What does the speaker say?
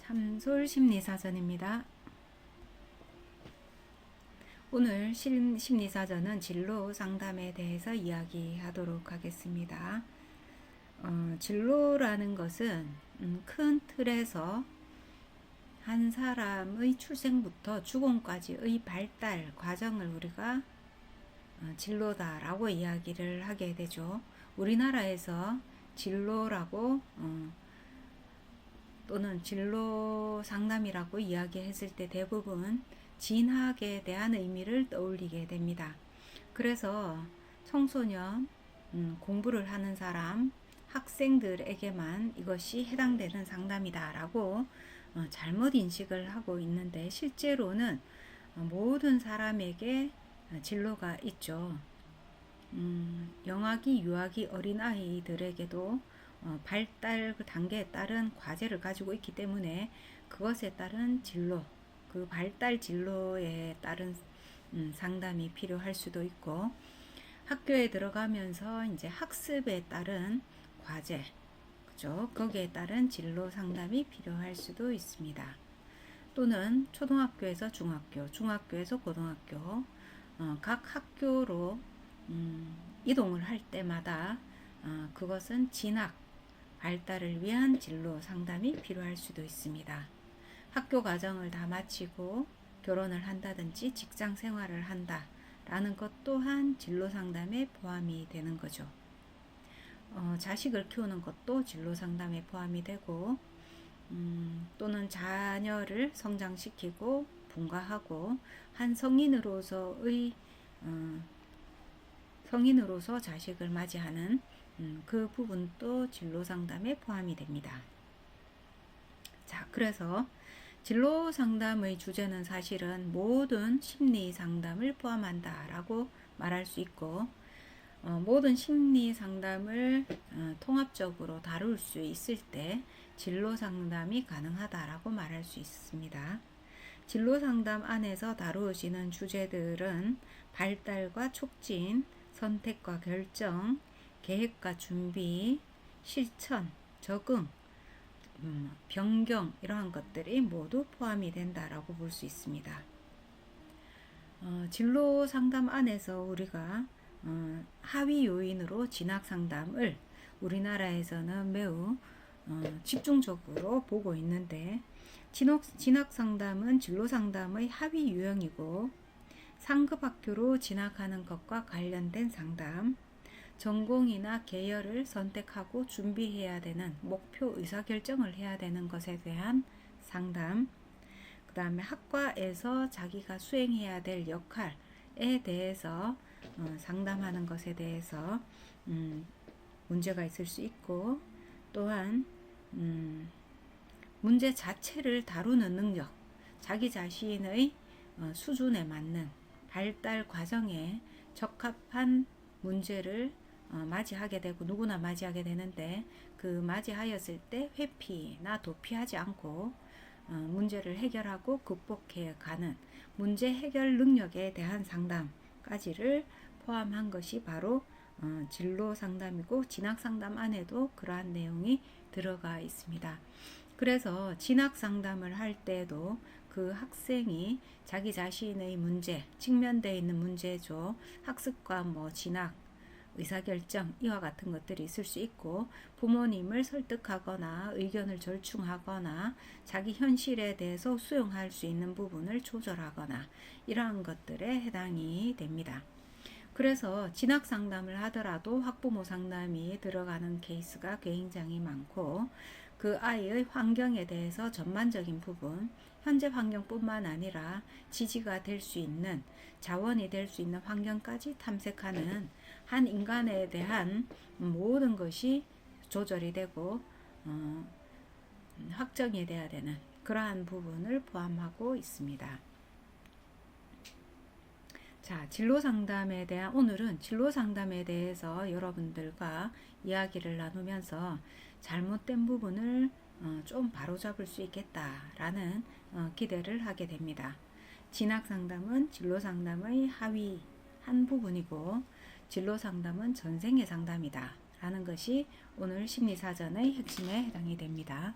참솔 심리사전입니다. 오늘 심리사전은 진로 상담에 대해서 이야기하도록 하겠습니다. 진로라는 것은 큰 틀에서 한 사람의 출생부터 죽음까지의 발달 과정을 우리가 진로다라고 이야기를 하게 되죠. 우리나라에서 진로라고 또는 진로 상담이라고 이야기했을 때 대부분 진학에 대한 의미를 떠올리게 됩니다. 그래서 청소년, 공부를 하는 사람, 학생들에게만 이것이 해당되는 상담이다라고 잘못 인식을 하고 있는데, 실제로는 모든 사람에게 진로가 있죠. 영아기, 유아기 어린아이들에게도 발달 단계에 따른 과제를 가지고 있기 때문에 그것에 따른 진로, 그 발달 진로에 따른 상담이 필요할 수도 있고, 학교에 들어가면서 이제 학습에 따른 과제, 그죠? 거기에 따른 진로 상담이 필요할 수도 있습니다. 또는 초등학교에서 중학교, 중학교에서 고등학교, 각 학교로 이동을 할 때마다 그것은 진학, 발달을 위한 진로 상담이 필요할 수도 있습니다. 학교 과정을 다 마치고 결혼을 한다든지 직장 생활을 한다라는 것 또한 진로 상담에 포함이 되는 거죠. 자식을 키우는 것도 진로 상담에 포함이 되고, 또는 자녀를 성장시키고 분가하고 한 성인으로서 자식을 맞이하는 그 부분도 진로 상담에 포함이 됩니다. 자, 그래서 진로 상담의 주제는 사실은 모든 심리 상담을 포함한다라고 말할 수 있고, 모든 심리 상담을 통합적으로 다룰 수 있을 때 진로 상담이 가능하다라고 말할 수 있습니다. 진로 상담 안에서 다루어지는 주제들은 발달과 촉진, 선택과 결정, 계획과 준비, 실천, 적응, 변경, 이러한 것들이 모두 포함이 된다라고 볼 수 있습니다. 진로 상담 안에서 우리가 하위 요인으로 진학 상담을 우리나라에서는 매우 집중적으로 보고 있는데, 진학 상담은 진로 상담의 하위 유형이고, 상급 학교로 진학하는 것과 관련된 상담, 전공이나 계열을 선택하고 준비해야 되는 목표 의사결정을 해야 되는 것에 대한 상담, 그 다음에 학과에서 자기가 수행해야 될 역할에 대해서 상담하는 것에 대해서 문제가 있을 수 있고, 또한 문제 자체를 다루는 능력, 자기 자신의 수준에 맞는 발달 과정에 적합한 문제를 맞이하게 되고, 누구나 맞이하게 되는데, 그 맞이하였을 때 회피나 도피하지 않고 문제를 해결하고 극복해 가는 문제 해결 능력에 대한 상담까지를 포함한 것이 바로 진로 상담이고, 진학 상담 안에도 그러한 내용이 들어가 있습니다. 그래서 진학 상담을 할 때도 그 학생이 자기 자신의 문제, 직면되어 있는 문제죠. 학습과 진학, 의사결정, 이와 같은 것들이 있을 수 있고, 부모님을 설득하거나 의견을 절충하거나 자기 현실에 대해서 수용할 수 있는 부분을 조절하거나, 이러한 것들에 해당이 됩니다. 그래서 진학 상담을 하더라도 학부모 상담이 들어가는 케이스가 굉장히 많고, 그 아이의 환경에 대해서 전반적인 부분, 현재 환경뿐만 아니라 지지가 될 수 있는, 자원이 될 수 있는 환경까지 탐색하는 한 인간에 대한 모든 것이 조절이 되고 확정이 돼야 되는 그러한 부분을 포함하고 있습니다. 자, 진로 상담에 대한, 오늘은 진로 상담에 대해서 여러분들과 이야기를 나누면서 잘못된 부분을 좀 바로잡을 수 있겠다라는 기대를 하게 됩니다. 진학 상담은 진로 상담의 하위 한 부분이고, 진로 상담은 전생의 상담이다 라는 것이 오늘 심리사전의 핵심에 해당이 됩니다.